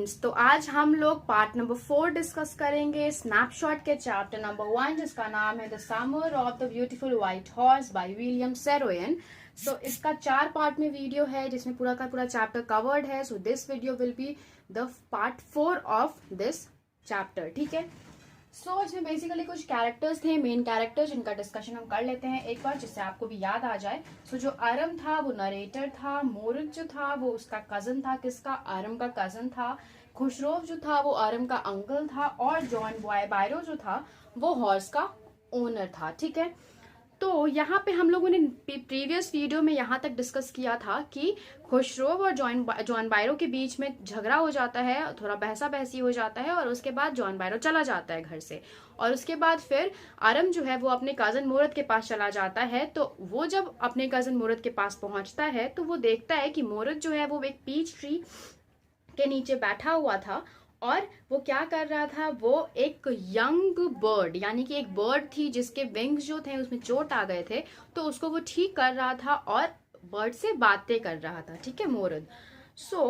Friends, तो आज हम लोग पार्ट नंबर 4 डिस्कस करेंगे स्नैपशॉट के चैप्टर नंबर 1 जिसका नाम है the summer of the beautiful white horse by William Saroyan. So इसका 4 पार्ट में वीडियो है जिसमें पूरा का पूरा चैप्टर कवर्ड है। So this video will be the part 4 of this chapter. ठीक है। सो इसमें बेसिकली कुछ कैरेक्टर्स थे, मेन कैरेक्टर्स, जिनका डिस्कशन हम कर लेते हैं एक बार जिससे आपको भी याद आ जाए। सो जो आरम था वो नरेटर था, मोरद जो था वो उसका कजन था, किसका, आरम का कजन था। खुशरोव जो था वो आरम का अंकल था, और जॉन बायरो जो था वो हॉर्स का ओनर था। ठीक है। तो यहाँ पे हम लोगों ने प्रीवियस वीडियो में यहाँ तक डिस्कस किया था कि खुशरोव और जॉन बायरो के बीच में झगड़ा हो जाता है, थोड़ा बहसा बहसी हो जाता है, और उसके बाद जॉन बायरो चला जाता है घर से। और उसके बाद फिर आरम जो है वो अपने कजन मोरद के पास चला जाता है। तो वो जब अपने कजन मोरद के पास पहुंचता है तो वो देखता है कि मोरद जो है वो एक पीच ट्री के नीचे बैठा हुआ था, और वो क्या कर रहा था, वो एक यंग बर्ड, यानी कि एक बर्ड थी जिसके विंग्स जो थे उसमें चोट आ गए थे, तो उसको वो ठीक कर रहा था और बर्ड से बातें कर रहा था। ठीक है, मोरद। सो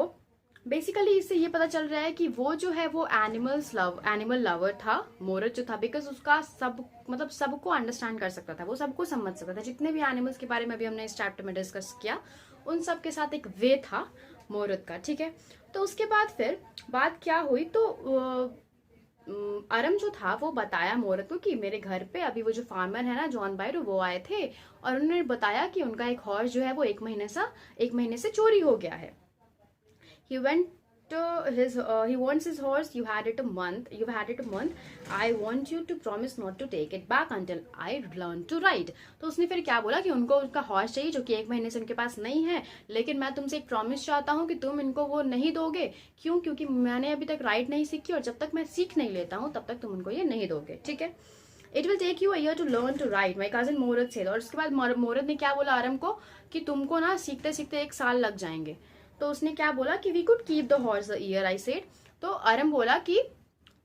बेसिकली इससे ये पता चल रहा है कि वो जो है वो एनिमल लवर था, मोरद जो था, बिकॉज उसका सबको अंडरस्टैंड कर सकता था, वो सबको समझ सकता था। जितने भी एनिमल्स के बारे में भी हमने इस चैप्टर में डिस्कस किया, उन सब के साथ एक वे था मोरद का। ठीक है। तो उसके बाद फिर बात क्या हुई, तो आरम जो था वो बताया मोरद को कि मेरे घर पे अभी वो जो फार्मर है ना, जॉन बायरो, वो आए थे और उन्होंने बताया कि उनका एक हॉर्स जो है वो एक महीने से चोरी हो गया है। He went to he wants his horse. You've had it a month. I want you to promise not to take it back until I learn to ride. तो उसने फिर क्या बोला कि उनको उसका हॉर्स चाहिए जो कि एक महीने से उनके पास नहीं है, लेकिन मैं तुमसे एक प्रॉमिस चाहता हूँ कि तुम इनको वो नहीं दोगे। क्यों? क्योंकि मैंने अभी तक राइड नहीं सीखी, और जब तक मैं सीख नहीं लेता हूँ तब तक तुम उनको ये नहीं दोगे। ठीक है। It will take you a year to learn to ride, my cousin Mourad said. और उसके बाद मोरद ने क्या बोला आरम को कि तुमको ना सीखते सीखते 1 साल लग जाएंगे। तो उसने क्या बोला कि we could keep the horse a year, I said. तो आरम बोला कि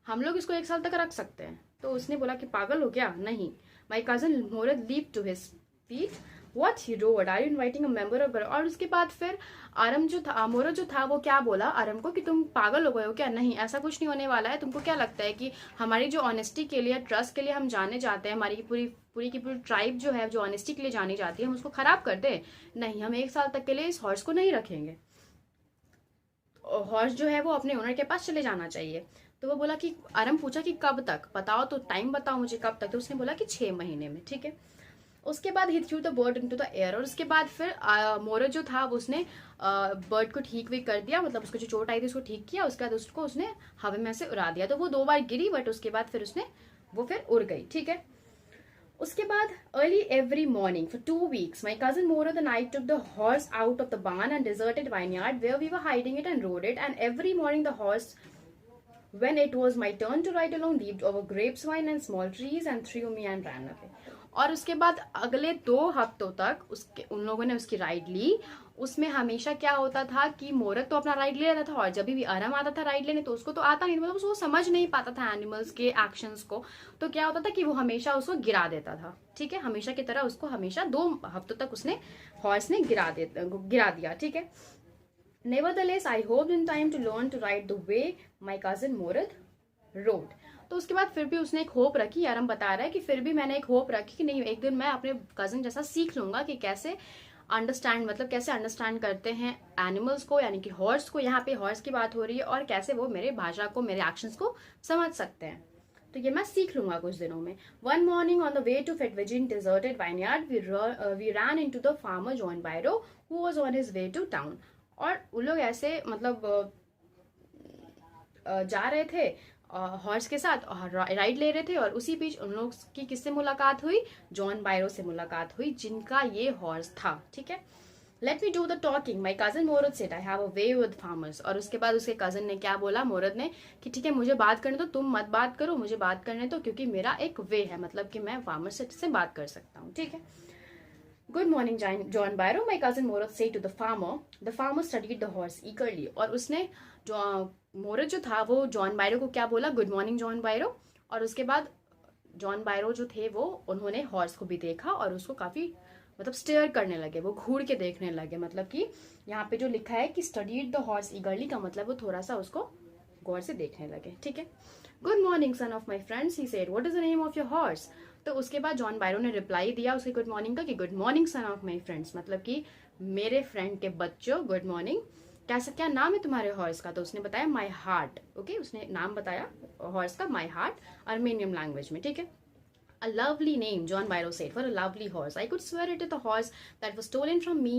हम लोग इसको 1 साल तक रख सकते हैं। तो उसने बोला कि पागल हो गया, नहीं। My cousin Mourad leap to his feet, what he roared, are you inviting a member of. और उसके बाद फिर आरम जो था, मोरद जो था, वो क्या बोला आरम को कि तुम पागल हो गए हो क्या? नहीं, ऐसा कुछ नहीं होने वाला है। तुमको क्या लगता है कि हमारी जो ऑनेस्टी के लिए, ट्रस्ट के लिए हम जाने जाते हैं, हमारी पूरी की पूरी ट्राइब जो है जो ऑनेस्टी के लिए जानी जाती है, हम उसको खराब कर दे? नहीं, हम 1 साल तक के लिए इस हॉर्स को नहीं रखेंगे। हॉर्स जो है वो अपने ओनर के पास चले जाना चाहिए। तो वो बोला कि आरम पूछा कि कब तक, बताओ तो, टाइम बताओ मुझे कब तक। तो उसने बोला कि 6 महीने में। ठीक है। उसके बाद he threw the bird into the air, और उसके बाद फिर मोरद जो था उसने बर्ड को ठीक भी कर दिया, मतलब उसको जो चोट आई थी उसको ठीक किया। उसके बाद उसको उसने हवा में से उड़ा दिया। तो वो 2 बार गिरी, बट उसके बाद फिर वो फिर उड़ गई। ठीक है। उसके बाद early every morning for 2 weeks, my cousin Morad and I took the horse out of the barn and deserted vineyard where we were hiding it and rode it. And every morning the horse, when it was my turn to ride along, leaped over grapevine and small trees and threw me and ran away. और उसके बाद अगले 2 हफ्तों तक उन लोगों ने उसकी राइड ली। उसमें हमेशा क्या होता था कि मोरद तो अपना राइड ले लेता था, और जब भी आराम आता था राइड लेने तो उसको तो आता नहीं, मतलब वो समझ नहीं पाता था एनिमल्स के एक्शंस को। तो क्या होता था कि वो हमेशा उसको गिरा देता था। ठीक है। हमेशा की तरह उसको हमेशा 2 हफ्तों तक हॉर्स ने गिरा दिया। ठीक है। Nevertheless, I hoped in time to learn to ride the way my cousin Morad rode. तो उसके बाद फिर भी उसने एक होप रखी, आरम बता रहा है कि फिर भी मैंने एक होप रखी कि नहीं, एक दिन मैं अपने कजन जैसा सीख लूंगा कि कैसे अंडरस्टैंड करते हैं एनिमल्स को, यानी कि हॉर्स को। यहाँ पे हॉर्स की बात हो रही है, और कैसे वो मेरे भाषा को, मेरे एक्शंस को समझ सकते हैं। तो ये मैं सीख लूंगा कुछ दिनों में। One morning on the way to Fetwigin deserted vineyard, we ran into the farmer John Byro who was on his way to town. और वो लोग ऐसे जा रहे थे हॉर्स के साथ, राइड ले रहे थे, और उसी बीच उन लोग की किससे मुलाकात हुई? जॉन बायरो से मुलाकात हुई, जिनका ये हॉर्स था। ठीक है। Let me do the talking, my cousin Mourad said, I have a way with farmers. और उसके बाद उसके कजन ने क्या बोला, मोरद ने, कि ठीक है, मुझे बात करने दो, तुम मत बात करो, मुझे बात करने दो, क्योंकि मेरा एक वे है, मतलब कि मैं फार्मर से बात कर सकता हूँ। ठीक है। Good morning John Byro, my cousin Mourad said to the farmer. The farmer studied the horse eagerly. और उसने जो मोरद जो था वो जॉन बायरो को क्या बोला, गुड मॉर्निंग जॉन बायरो। और उसके बाद जॉन बायरो जो थे वो उन्होंने हॉर्स को भी देखा, और उसको काफी स्टेयर करने लगे, वो घूर के देखने लगे। मतलब कि यहाँ पे जो लिखा है कि स्टडीड द हॉर्स ईगरली का मतलब वो थोड़ा सा उसको गौर से देखने लगे, ठीक है। Good morning son of my friends, he said, what is the name of your horse. तो उसके बाद जॉन बायरो ने रिप्लाई दिया उसके गुड मॉर्निंग का कि good morning son of my friends, मतलब कि मेरे फ्रेंड के बच्चों गुड मॉर्निंग, क्या नाम है तुम्हारे हॉर्स का। तो उसने बताया माई हार्ट, ओके, उसने नाम बताया हॉर्स का माई हार्ट, अर्मेनियन लैंग्वेज में, ठीक है। A lovely name, John Byro said, for a lovely horse. I could swear it is the horse that was stolen from me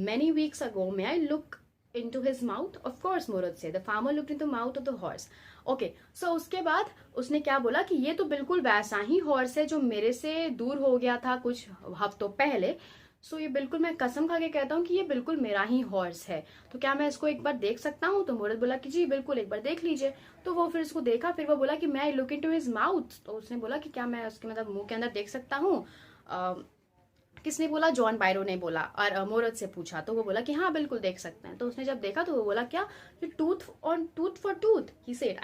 many weeks ago. May I look into his mouth? Of course, Murad said. The farmer looked into the mouth of the horse. Okay, so उसके बाद उसने क्या बोला कि ये तो बिल्कुल वैसा ही हॉर्स है जो मेरे से दूर हो गया था कुछ हफ्तों पहले। सो ये बिल्कुल, मैं कसम खा के कहता हूँ कि ये बिल्कुल मेरा ही हॉर्स है, तो क्या मैं इसको एक बार देख सकता हूँ। तो मुराद बोला कि जी बिल्कुल, एक बार देख लीजिए। तो वो फिर इसको देखा, फिर वो बोला कि मैं लुक इनटू हिज माउथ। तो उसने बोला कि क्या मैं उसके मतलब मुंह के अंदर देख सकता हूँ। किसने बोला, जॉन बायरो ने बोला, और मुराद से पूछा तो वो बोला कि हाँ बिल्कुल देख सकते हैं। तो उसने जब देखा तो वो बोला क्या, tooth on tooth for tooth, he said,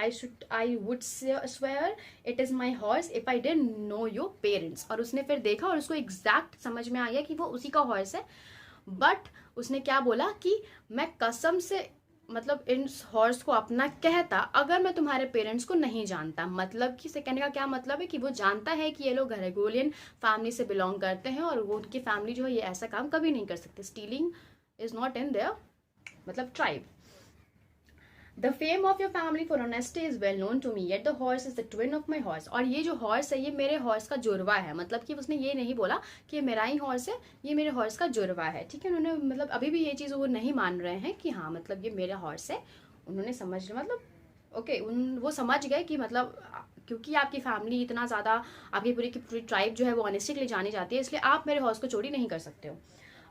I would swear it is my horse if I didn't know your parents. और उसने फिर देखा और उसको एग्जैक्ट समझ में आ गया कि वो उसी का हॉर्स है। बट उसने क्या बोला कि मैं कसम से मतलब इन हॉर्स को अपना कहता अगर मैं तुम्हारे पेरेंट्स को नहीं जानता। मतलब कि सेकंड का क्या मतलब है कि वो जानता है कि ये लोग ग्रेगोरियन फैमिली से बिलोंग करते हैं और वो उनकी फैमिली जो है ये ऐसा काम कभी नहीं कर सकते। Stealing is not in their मतलब tribe. The fame of your family for honesty is well known to me, yet the horse is the twin of my horse. और ये जो हॉर्स है ये मेरे हॉर्स का जुड़वा है। मतलब कि उसने ये नहीं बोला कि ये मेरा ही हॉर्स है, ये मेरे हॉर्स का जुड़वा है, ठीक है। उन्होंने मतलब अभी भी ये चीज़ वो नहीं मान रहे हैं कि हाँ मतलब ये मेरा हॉर्स है। उन्होंने समझ मतलब ओके वो समझ गए कि मतलब क्योंकि आपकी फैमिली इतना ज़्यादा, आपकी पूरी की पूरी ट्राइब जो है वो ऑनेस्टी के लिए जानी जाती है, इसलिए आप मेरे हॉर्स को चोरी नहीं कर सकते हो।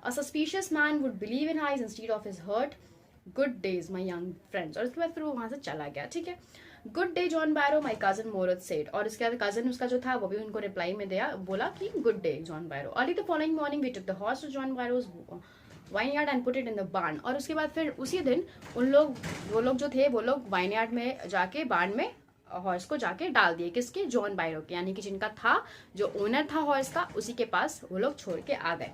A suspicious man would believe in eyes instead of his heart, good days my young friends. और उसके बाद फिर वो वहां से चला गया, ठीक है। Good day John Byro, my cousin Mourad said. और उसके बाद कजन उसका जो था वो भी उनको रिप्लाई में दिया, बोला कि good day John Byro. Early the following morning we took the horse to John Byro's vineyard and put it in the barn. और उसके बाद फिर उसी दिन वो लोग जो थे वो लोग वाइनयार्ड में जाके बार्न में हॉर्स को जाके डाल दिए। किसके, जॉन बायरो के, यानी कि जिनका था जो ओनर था हॉर्स का उसी के पास वो लोग छोड़ के आ गए।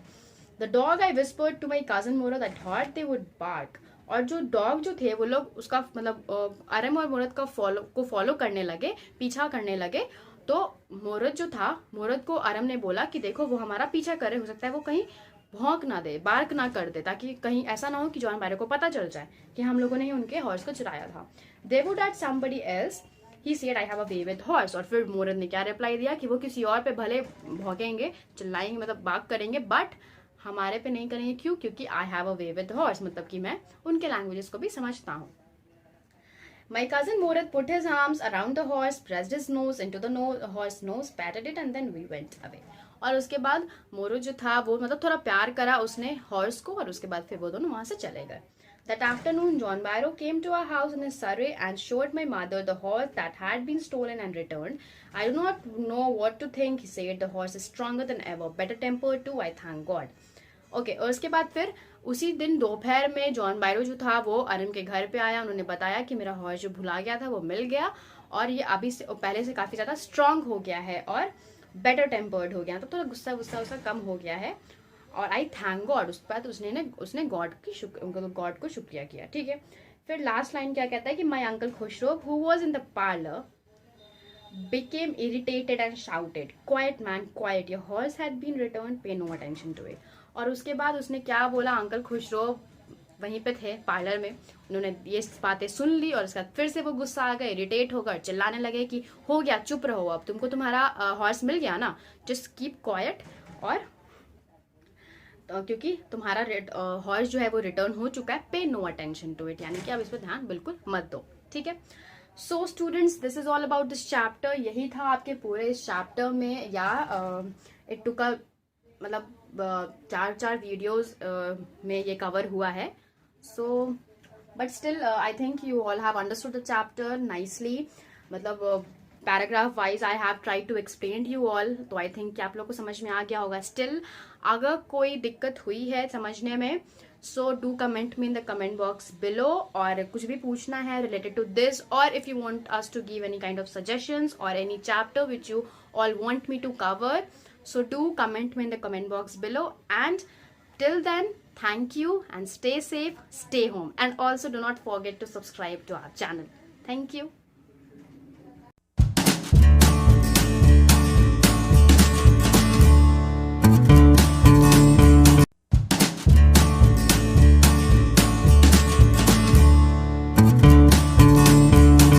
The dog I whispered to my cousin Mourad I thought they would bark. और जो डॉग जो थे वो लोग उसका मतलब आरम और मोरद का फॉलो करने लगे, पीछा करने लगे। तो मोरद जो था, मोरद को आरम ने बोला कि देखो वो हमारा पीछा करे, हो सकता है वो कहीं भौंक ना दे, बार्क ना कर दे, ताकि कहीं ऐसा ना हो कि जॉन बायरो को पता चल जाए कि हम लोगों ने ही उनके हॉर्स को चुराया था। They would at somebody else, he said I have a way with horse. और फिर मोरद ने क्या रिप्लाई दिया कि वो किसी और पे भले भौंकेंगे, चिल्लाएंगे, मतलब बार्क करेंगे, बट हमारे पे नहीं करेंगे। क्यों? क्योंकि I have a way with horse, मतलब कि मैं उनके लैंग्वेजेस को भी समझता हूँ। My cousin Mourad put his arms around the horse, pressed his nose into the horse nose, patted it and then we went away. और उसके बाद मोरद जो था वो मतलब थोड़ा प्यार करा उसने हॉर्स को, और उसके बाद फिर वो दोनों वहां से चले गए। That afternoon, John Byro came to our house in Surrey and showed my mother the horse that had been stolen and returned. I do not know what to think, he said. The horse is stronger than ever, better tempered too, I thank God. Okay, और उसके बाद फिर उसी दिन दोपहर में John बायरो जो था वो अरम के घर पे आया। उन्होंने बताया कि मेरा हॉर्स जो भुला गया था वो मिल गया और ये अभी से पहले से काफ़ी ज़्यादा स्ट्रांग हो गया है और बेटर टेम्पर्ड हो गया, तो थोड़ा गुस्सा उसका कम हो गया है। और आई थैंक गॉड, उसके बाद उसने गॉड को शुक्रिया किया, ठीक है। फिर लास्ट लाइन क्या कहता है कि my uncle Khusro who was in the parlour became irritated and shouted, quiet man, quiet, your horse had been returned, pay no attention to it. और उसके बाद उसने क्या बोला, अंकल खुशरो वहीं पे थे पार्लर में, उन्होंने ये बातें सुन ली और उसके बाद फिर से वो गुस्सा आ गए, इरिटेट होकर चिल्लाने लगे कि हो गया, चुप रहो, अब तुमको तुम्हारा हॉर्स मिल गया ना, जस्ट कीप क्वाइट। और क्योंकि तुम्हारा हॉर्स जो है वो रिटर्न हो चुका है, पे नो अटेंशन टू इट, यानी कि अब इस पर ध्यान बिल्कुल मत दो, ठीक है। So students, this is all about this chapter. यही था आपके पूरे इस चैप्टर में, या इट टुक अ मतलब 4 वीडियोस में ये कवर हुआ है। So but still I think you all have understood the chapter nicely. मतलब paragraph wise I have tried to explain you all, तो आई थिंक कि आप लोग को समझ में आ गया होगा। स्टिल अगर कोई दिक्कत हुई है समझने में, so do comment me in the comment box below, और कुछ भी पूछना है रिलेटेड टू दिस, और if you want us to give any kind of suggestions और any chapter which you all want me to cover, so do comment me in the comment box below, and till then thank you and stay safe, stay home, and also do not forget to subscribe to our channel. Thank you.